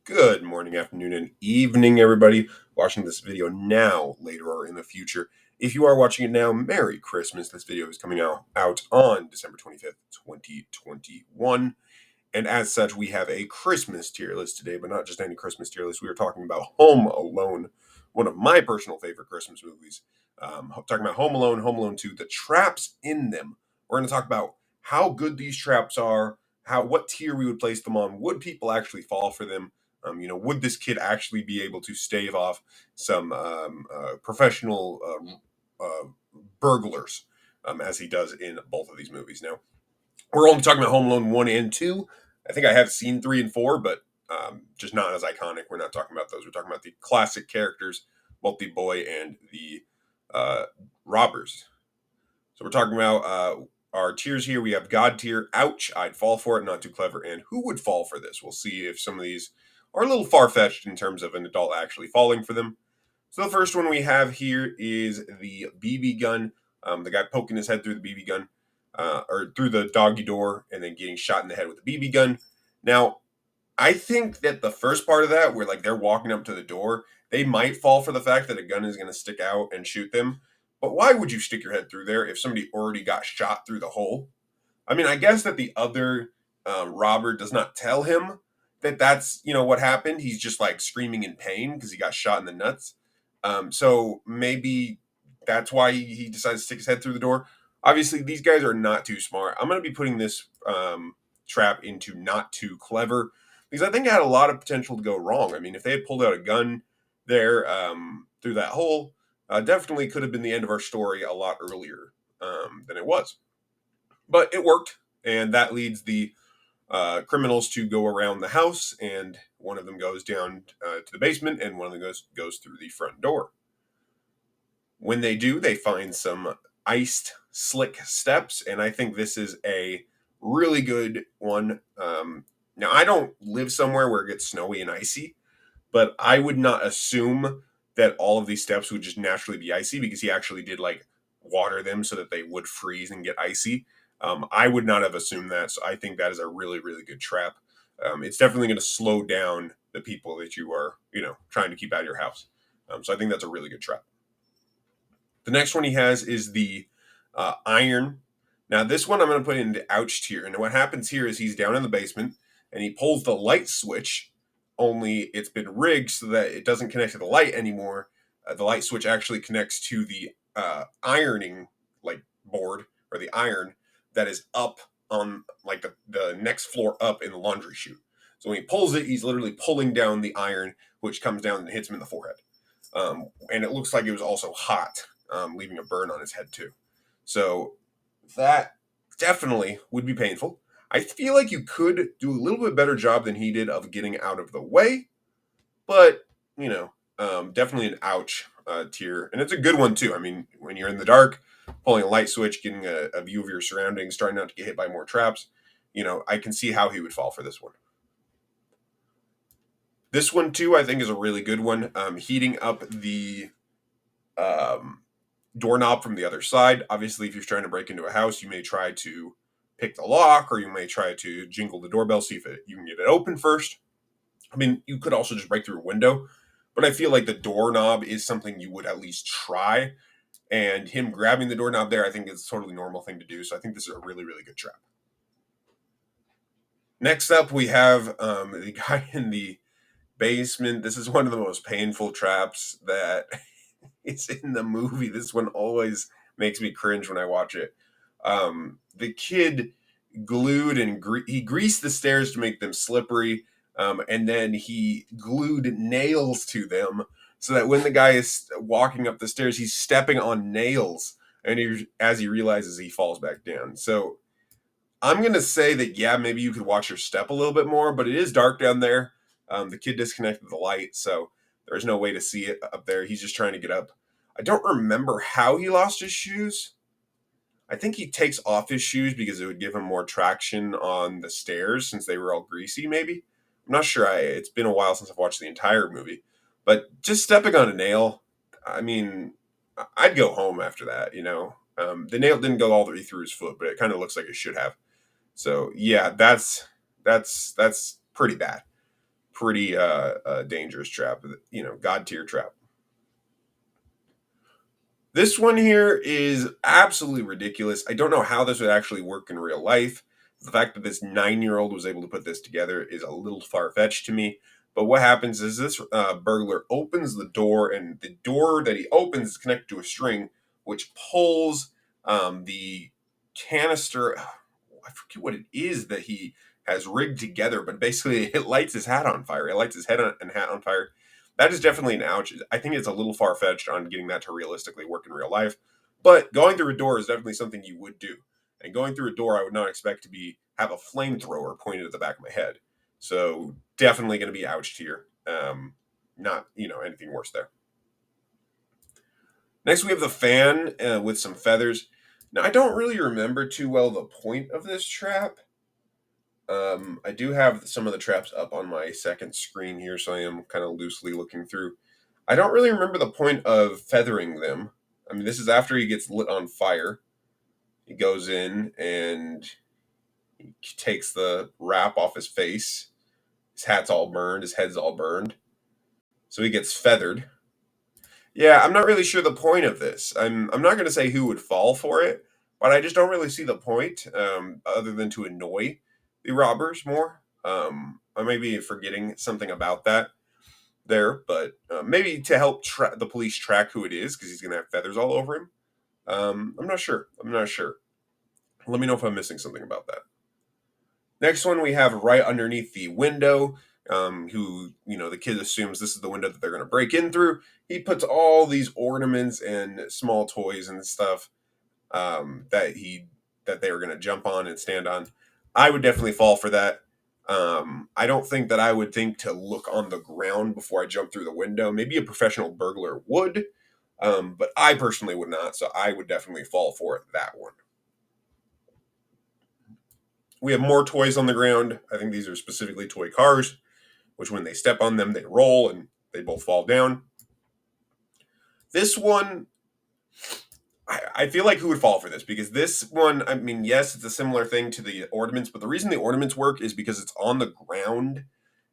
Good morning, afternoon, and evening, everybody watching this video now, later, or in the future. If you are watching it now, Merry Christmas. This video is coming out on December 25th, 2021. And as such, we have a Christmas tier list today, but not just any Christmas tier list. We are talking about Home Alone, one of my personal favorite Christmas movies. Talking about Home Alone 2, the traps in them. We're going to talk about how good these traps are, what tier we would place them on. Would people actually fall for them? Would this kid actually be able to stave off some professional burglars, as he does in both of these movies? Now, we're only talking about Home Alone 1 and 2. I think I have seen 3 and 4, but just not as iconic. We're not talking about those. We're talking about the classic characters, both the boy and the robbers. So we're talking about our tiers here. We have God tier, ouch, I'd fall for it, not too clever, and who would fall for this? We'll see if some of these are a little far-fetched in terms of an adult actually falling for them. So the first one we have here is the BB gun. The guy poking his head through the BB gun, or through the doggy door, and then getting shot in the head with the BB gun. Now, I think that the first part of that, where like they're walking up to the door, they might fall for the fact that a gun is going to stick out and shoot them. But why would you stick your head through there if somebody already got shot through the hole? I mean, I guess that the other robber does not tell him that that's what happened. He's just like screaming in pain because he got shot in the nuts. So maybe that's why he decides to stick his head through the door. Obviously, these guys are not too smart. I'm going to be putting this trap into not too clever because I think it had a lot of potential to go wrong. I mean, if they had pulled out a gun there through that hole, definitely could have been the end of our story a lot earlier than it was. But it worked, and that leads the criminals to go around the house, and one of them goes down to the basement, and one of them goes through the front door. When they do, they find some iced, slick steps, and I think this is a really good one. Now, I don't live somewhere where it gets snowy and icy, but I would not assume that all of these steps would just naturally be icy because he actually did like water them so that they would freeze and get icy. I would not have assumed that, so I think that is a really, really good trap. It's definitely going to slow down the people that you are, trying to keep out of your house. So I think that's a really good trap. The next one he has is the iron. Now, this one I'm going to put into ouch tier. And what happens here is he's down in the basement and he pulls the light switch, only it's been rigged so that it doesn't connect to the light anymore. The light switch actually connects to the ironing like board or the iron that is up on like the next floor up in the laundry chute. So when he pulls it, he's literally pulling down the iron, which comes down and hits him in the forehead. And it looks like it was also hot, leaving a burn on his head too. So that definitely would be painful. I feel like you could do a little bit better job than he did of getting out of the way, but definitely an ouch tier, and it's a good one too. I mean, when you're in the dark, pulling a light switch, getting a view of your surroundings, trying not to get hit by more traps, I can see how he would fall for this one. This one too, I think, is a really good one. Heating up the doorknob from the other side. Obviously, if you're trying to break into a house, you may try to pick the lock, or you may try to jingle the doorbell, see if you can get it open first. I mean, you could also just break through a window, but I feel like the doorknob is something you would at least try. And him grabbing the doorknob there, I think is a totally normal thing to do. So I think this is a really, really good trap. Next up, we have the guy in the basement. This is one of the most painful traps that is in the movie. This one always makes me cringe when I watch it. The kid glued and he greased the stairs to make them slippery, and then he glued nails to them so that when the guy is walking up the stairs, he's stepping on nails, and as he realizes, he falls back down. So I'm gonna say that maybe you could watch your step a little bit more, but it is dark down there. The kid disconnected the light, so there's no way to see it up there. He's just trying to get up. I don't remember how he lost his shoes. I think he takes off his shoes because it would give him more traction on the stairs since they were all greasy, maybe. I'm not sure. It's been a while since I've watched the entire movie. But just stepping on a nail, I mean, I'd go home after that, The nail didn't go all the way through his foot, but it kind of looks like it should have. So, yeah, that's pretty bad. pretty dangerous trap. God tier trap. This one here is absolutely ridiculous. I don't know how this would actually work in real life. The fact that this 9-year-old was able to put this together is a little far fetched to me. But what happens is this burglar opens the door, and the door that he opens is connected to a string, which pulls the canister. I forget what it is that he has rigged together, but basically it lights his hat on fire. It lights his head and hat on fire. That is definitely an ouch. I think it's a little far fetched on getting that to realistically work in real life. But going through a door is definitely something you would do. And going through a door, I would not expect to have a flamethrower pointed at the back of my head. So definitely going to be ouch tier. Not anything worse there. Next, we have the fan with some feathers. Now, I don't really remember too well the point of this trap. I do have some of the traps up on my second screen here, so I am kind of loosely looking through. I don't really remember the point of feathering them. I mean, this is after he gets lit on fire. He goes in and he takes the wrap off his face. His hat's all burned. His head's all burned. So he gets feathered. Yeah, I'm not really sure the point of this. I'm not going to say who would fall for it, but I just don't really see the point, other than to annoy the robbers more. I may be forgetting something about that there, but maybe to help the police track who it is, because he's going to have feathers all over him. I'm not sure. Let me know if I'm missing something about that. Next one we have right underneath the window, who, the kid assumes this is the window that they're going to break in through. He puts all these ornaments and small toys and stuff that they were going to jump on and stand on. I would definitely fall for that. I don't think that I would think to look on the ground before I jump through the window. Maybe a professional burglar would, but I personally would not. So I would definitely fall for that one. We have more toys on the ground. I think these are specifically toy cars, which when they step on them, they roll and they both fall down. This one, I feel like who would fall for this? Because this one, I mean, yes, it's a similar thing to the ornaments, but the reason the ornaments work is because it's on the ground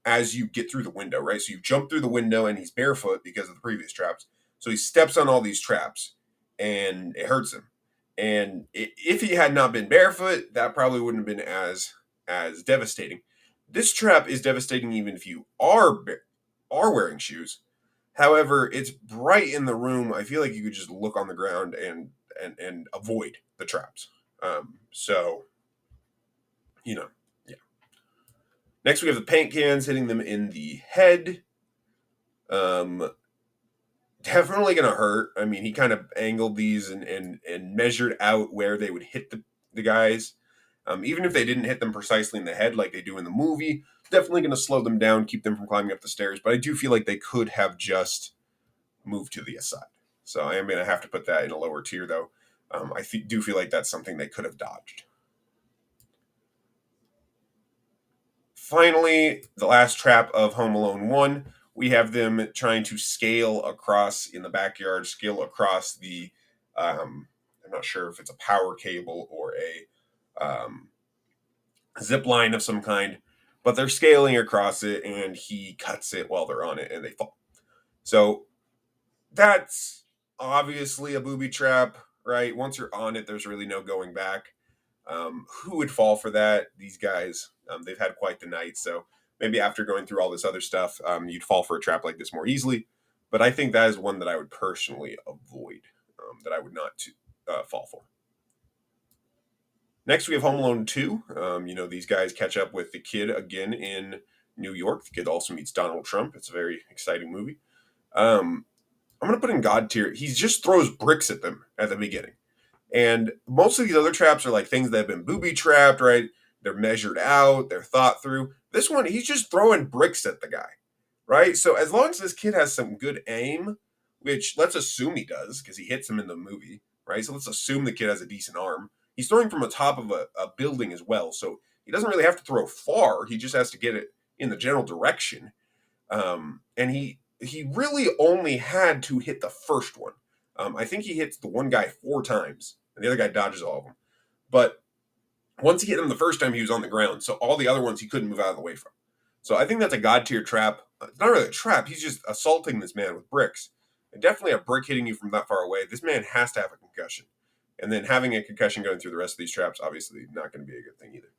as you get through the window, right? So you jump through the window and he's barefoot because of the previous traps. So he steps on all these traps and it hurts him. And if he had not been barefoot, that probably wouldn't have been as devastating. This trap is devastating even if you are wearing shoes. However, it's bright in the room. I feel like you could just look on the ground and avoid the traps. So, yeah. Next, we have the paint cans hitting them in the head. Definitely gonna hurt. I mean, he kind of angled these and measured out where they would hit the guys. Even if they didn't hit them precisely in the head like they do in the movie, definitely gonna slow them down, keep them from climbing up the stairs. But I do feel like they could have just moved to the side. So I am gonna have to put that in a lower tier, though. I do feel like that's something they could have dodged. Finally, the last trap of Home Alone 1, we have them trying to scale across in the backyard, scale across the, I'm not sure if it's a power cable or a zip line of some kind, but they're scaling across it and he cuts it while they're on it and they fall. So that's obviously a booby trap, right? Once you're on it, there's really no going back. Who would fall for that? These guys, they've had quite the night. So maybe after going through all this other stuff, you'd fall for a trap like this more easily. But I think that is one that I would personally avoid, that I would not fall for. Next, we have Home Alone 2. These guys catch up with the kid again in New York. The kid also meets Donald Trump. It's a very exciting movie. I'm going to put in God tier. He just throws bricks at them at the beginning. And most of these other traps are like things that have been booby trapped, right? They're measured out, they're thought through. This one, he's just throwing bricks at the guy, right? So as long as this kid has some good aim, which let's assume he does because he hits him in the movie, right? So let's assume the kid has a decent arm. He's throwing from the top of a building as well. So he doesn't really have to throw far. He just has to get it in the general direction. And he really only had to hit the first one. I think he hits the one guy 4 times, and the other guy dodges all of them. But once he hit him the first time, he was on the ground. So all the other ones he couldn't move out of the way from. So I think that's a god tier trap. It's not really a trap. He's just assaulting this man with bricks. And definitely a brick hitting you from that far away. This man has to have a concussion. And then having a concussion going through the rest of these traps, obviously not going to be a good thing either.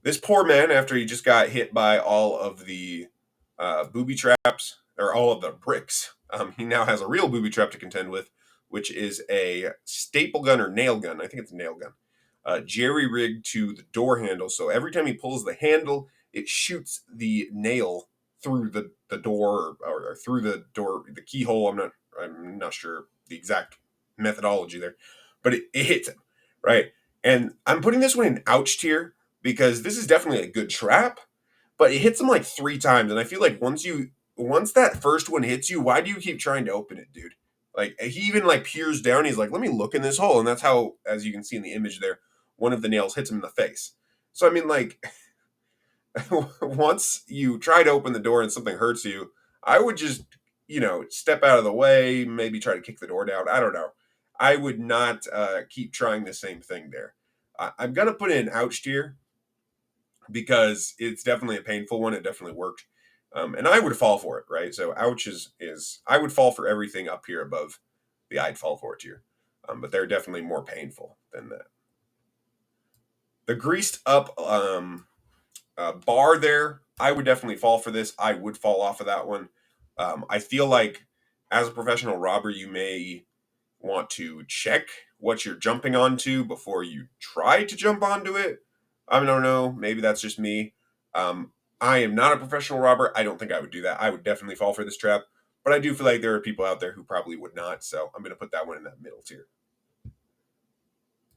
This poor man, after he just got hit by all of the booby traps, or all of the bricks, he now has a real booby trap to contend with, which is a staple gun or nail gun. I think it's a nail gun. Jerry rigged to the door handle. So every time he pulls the handle, it shoots the nail through the door or through the door, the keyhole. I'm not sure the exact methodology there, but it hits him, right? And I'm putting this one in ouch tier because this is definitely a good trap, but it hits him like 3 times, and I feel like once that first one hits you, why do you keep trying to open it, dude? Like he even like peers down. He's like, "Let me look in this hole," and that's how, as you can see in the image there, one of the nails hits him in the face. So I mean, like, once you try to open the door and something hurts you, I would just step out of the way, maybe try to kick the door down. I don't know. I would not keep trying the same thing there. I'm gonna put in ouch tier because it's definitely a painful one. It definitely worked. And I would fall for it, right? So ouch is I would fall for everything up here above the I'd fall for it tier. But they're definitely more painful than that. The greased up bar there, I would definitely fall for this. I would fall off of that one. I feel like as a professional robber, you may want to check what you're jumping onto before you try to jump onto it. I don't know. Maybe that's just me. Um, I am not a professional robber. I don't think I would do that. I would definitely fall for this trap. But I do feel like there are people out there who probably would not. So I'm going to put that one in that middle tier.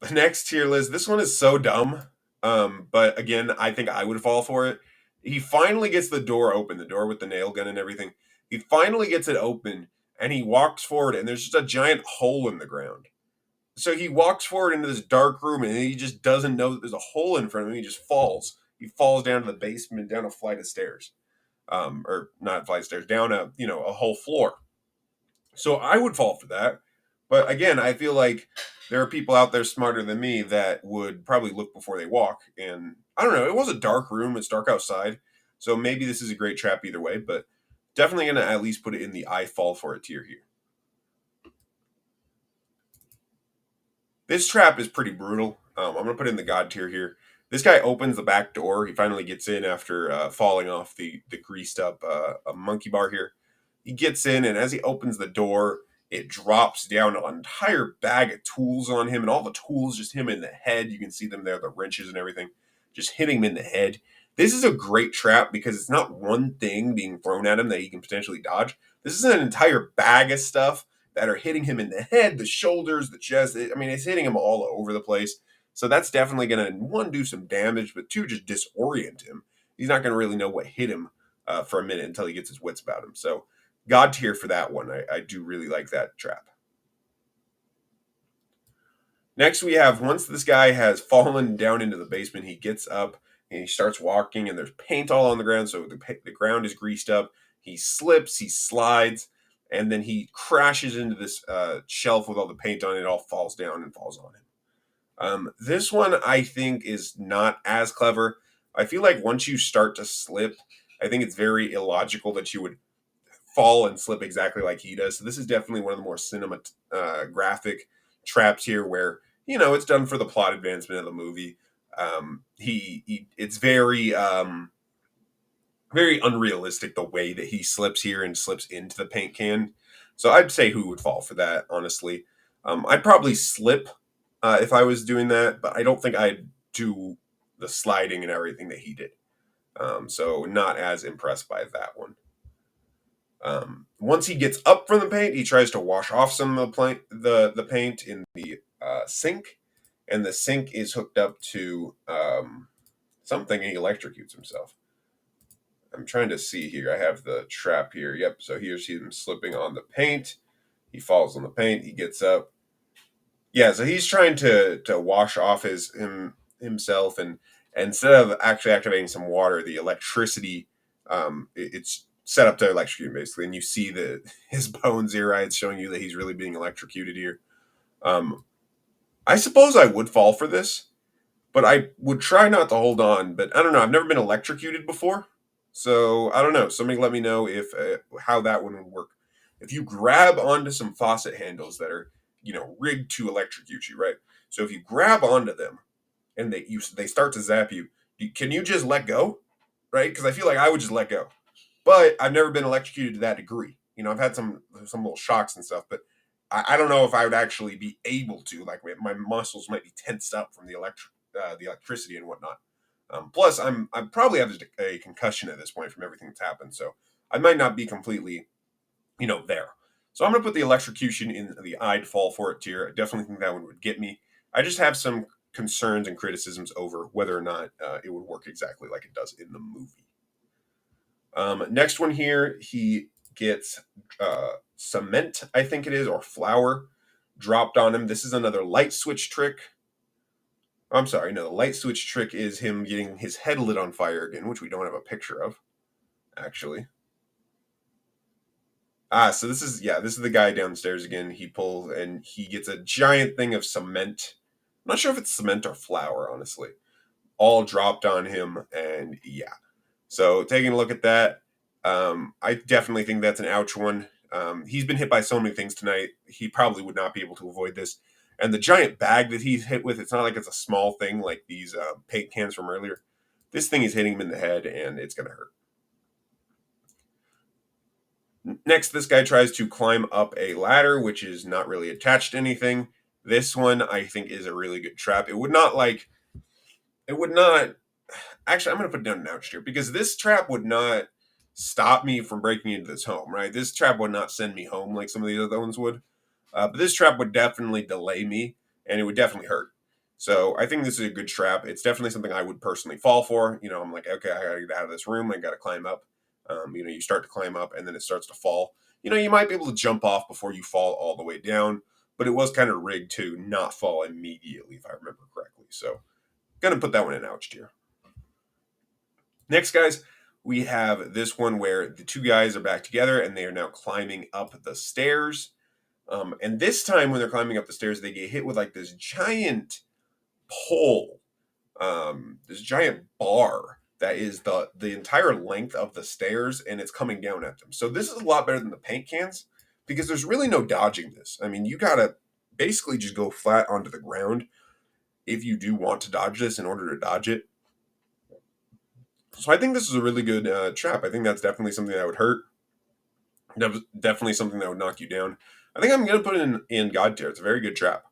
The next tier list, this one is so dumb. But again, I think I would fall for it. He finally gets the door open, the door with the nail gun and everything. He finally gets it open and he walks forward, and there's just a giant hole in the ground. So he walks forward into this dark room and he just doesn't know that there's a hole in front of him. He just falls. He falls down to the basement, down a flight of stairs. Or not a flight of stairs, down a whole floor. So I would fall for that. But again, I feel like there are people out there smarter than me that would probably look before they walk. And I don't know, it was a dark room, it's dark outside. So maybe this is a great trap either way, but definitely going to at least put it in the I fall for it tier here. This trap is pretty brutal. I'm going to put it in the God tier here. This guy opens the back door. He finally gets in after falling off the greased up monkey bar here. He gets in, and as he opens the door, it drops down an entire bag of tools on him, and all the tools just hit him in the head. You can see them there, the wrenches and everything, just hitting him in the head. This is a great trap because it's not one thing being thrown at him that he can potentially dodge. This is an entire bag of stuff that are hitting him in the head, the shoulders, the chest. It's hitting him all over the place. So that's definitely going to, one, do some damage, but two, just disorient him. He's not going to really know what hit him for a minute until he gets his wits about him. So God tier for that one. I do really like that trap. Next, we have, once this guy has fallen down into the basement, he gets up and he starts walking, and there's paint all on the ground. So the ground is greased up. He slips, he slides, and then he crashes into this shelf with all the paint on it. It all falls down and falls on him. This one I think is not as clever. I feel like once you start to slip, I think it's very illogical that you would fall and slip exactly like he does. So this is definitely one of the more cinematographic traps here, where it's done for the plot advancement of the movie. It's very unrealistic the way that he slips here and slips into the paint can. So I'd say who would fall for that, honestly. I'd probably slip if I was doing that, but I don't think I'd do the sliding and everything that he did. So not as impressed by that one. Once he gets up from the paint, he tries to wash off some of the paint in the sink, and the sink is hooked up to something, and he electrocutes himself. I'm trying to see here. I have the trap here. Yep. So here's him slipping on the paint. He falls on the paint. He gets up. Yeah. So he's trying to wash off himself, and instead of actually activating some water, the electricity, it's set up to electrocute him basically, and you see his bones here. Right, it's showing you that he's really being electrocuted here. I suppose I would fall for this. but I would try not to hold on. But I don't know. I've never been electrocuted before, so I don't know. Somebody let me know if how that one would work. If you grab onto some faucet handles that are rigged to electrocute you, right? So if you grab onto them and they start to zap you, can you just let go, right? Because I feel like I would just let go, but I've never been electrocuted to that degree. I've had some little shocks and stuff, but I don't know if I would actually be able to. Like my muscles might be tensed up from the electricity and whatnot. Plus, I probably have a concussion at this point from everything that's happened, so I might not be completely there. So I'm gonna put the electrocution in the I'd fall for it tier. I definitely think that one would get me. I just have some concerns and criticisms over whether or not it would work exactly like it does in the movie. Next one here, he gets cement, I think it is, or flour dropped on him. This is another light switch trick. I'm sorry, no, the light switch trick is him getting his head lit on fire again, which we don't have a picture of, actually. So this is the guy downstairs again. He pulls and he gets a giant thing of cement. I'm not sure if it's cement or flour, honestly. All dropped on him, and yeah. So taking a look at that, I definitely think that's an ouch one. He's been hit by so many things tonight. He probably would not be able to avoid this. And the giant bag that he's hit with, it's not like it's a small thing like these paint cans from earlier. This thing is hitting him in the head, and it's going to hurt. Next, this guy tries to climb up a ladder, which is not really attached to anything. This one, I think, is a really good trap. It would not actually, I'm going to put down an ouch here because this trap would not stop me from breaking into this home, right? This trap would not send me home like some of the other ones would. But this trap would definitely delay me and it would definitely hurt. So I think this is a good trap. It's definitely something I would personally fall for. I'm like, okay, I got to get out of this room. I got to climb up. You start to climb up and then it starts to fall. You might be able to jump off before you fall all the way down, but it was kind of rigged to not fall immediately, if I remember correctly. So, gonna put that one in ouch tier. Next, guys, we have this one where the two guys are back together and they are now climbing up the stairs. And this time, when they're climbing up the stairs, they get hit with like this giant pole, this giant bar that is the entire length of the stairs, and it's coming down at them. So this is a lot better than the paint cans because there's really no dodging this. I mean, you gotta basically just go flat onto the ground if you do want to dodge this in order to dodge it. So I think this is a really good trap. I think that's definitely something that would hurt. Definitely something that would knock you down. I think I'm gonna put it in God tier. It's a very good trap.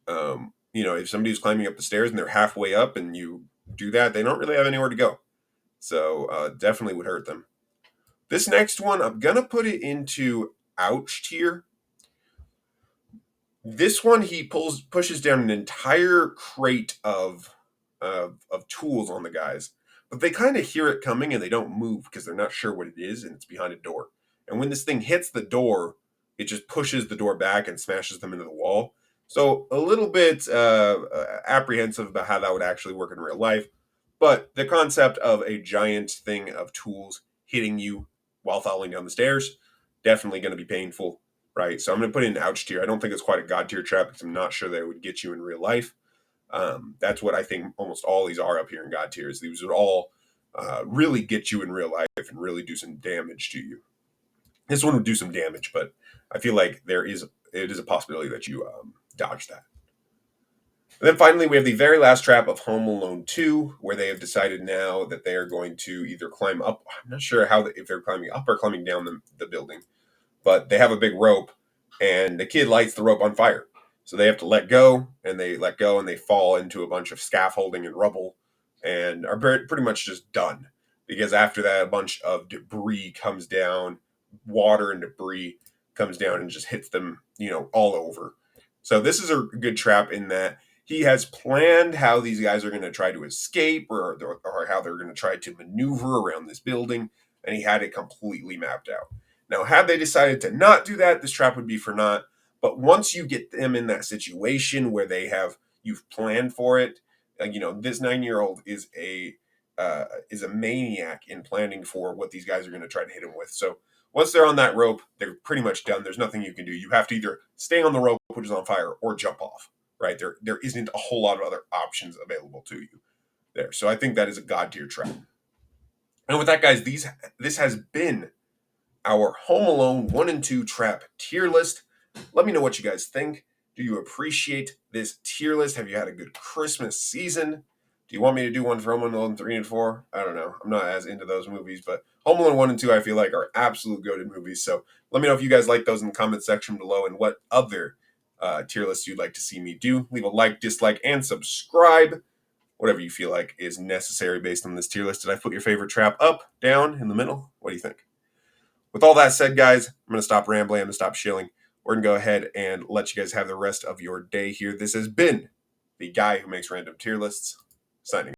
If somebody's climbing up the stairs and they're halfway up and you do that, they don't really have anywhere to go. So definitely would hurt them. This next one, I'm gonna put it into ouch tier. This one, he pushes down an entire crate of tools on the guys, but they kind of hear it coming and they don't move because they're not sure what it is and it's behind a door. And when this thing hits the door, it just pushes the door back and smashes them into the wall. So a little bit apprehensive about how that would actually work in real life, but the concept of a giant thing of tools hitting you while falling down the stairs definitely going to be painful, right? So I'm going to put it in ouch tier. I don't think it's quite a god tier trap because I'm not sure that it would get you in real life. That's what I think almost all these are up here in God tiers. These would all really get you in real life and really do some damage to you. This one would do some damage, but I feel like it is a possibility that you dodge that. And then finally, we have the very last trap of Home Alone 2, where they have decided now that they are going to either climb up. I'm not sure if they're climbing up or climbing down the building, but they have a big rope, and the kid lights the rope on fire. So they have to let go, and they let go, and they fall into a bunch of scaffolding and rubble, and are pretty much just done. Because after that, a bunch of debris comes down, water and debris comes down and just hits them, all over. So this is a good trap in that he has planned how these guys are going to try to escape or how they're going to try to maneuver around this building, and he had it completely mapped out. Now, had they decided to not do that, this trap would be for naught. But once you get them in that situation where you've planned for it, this 9-year-old is a maniac in planning for what these guys are going to try to hit him with. So once they're on that rope, they're pretty much done. There's nothing you can do. You have to either stay on the rope, which is on fire, or jump off. right? There isn't a whole lot of other options available to you there. So I think that is a god tier trap. And with that, guys, this has been our Home Alone 1 and 2 trap tier list. Let me know what you guys think. Do you appreciate this tier list? Have you had a good Christmas season? Do you want me to do one for Home Alone 3 and 4? I don't know. I'm not as into those movies, but Home Alone 1 and 2 I feel like are absolute goated movies. So let me know if you guys like those in the comment section below and what other tier lists you'd like to see me do. Leave a like, dislike, and subscribe. Whatever you feel like is necessary based on this tier list. Did I put your favorite trap up, down, in the middle? What do you think? With all that said, guys, I'm going to stop rambling. I'm going to stop shilling. We're going to go ahead and let you guys have the rest of your day here. This has been the guy who makes random tier lists, signing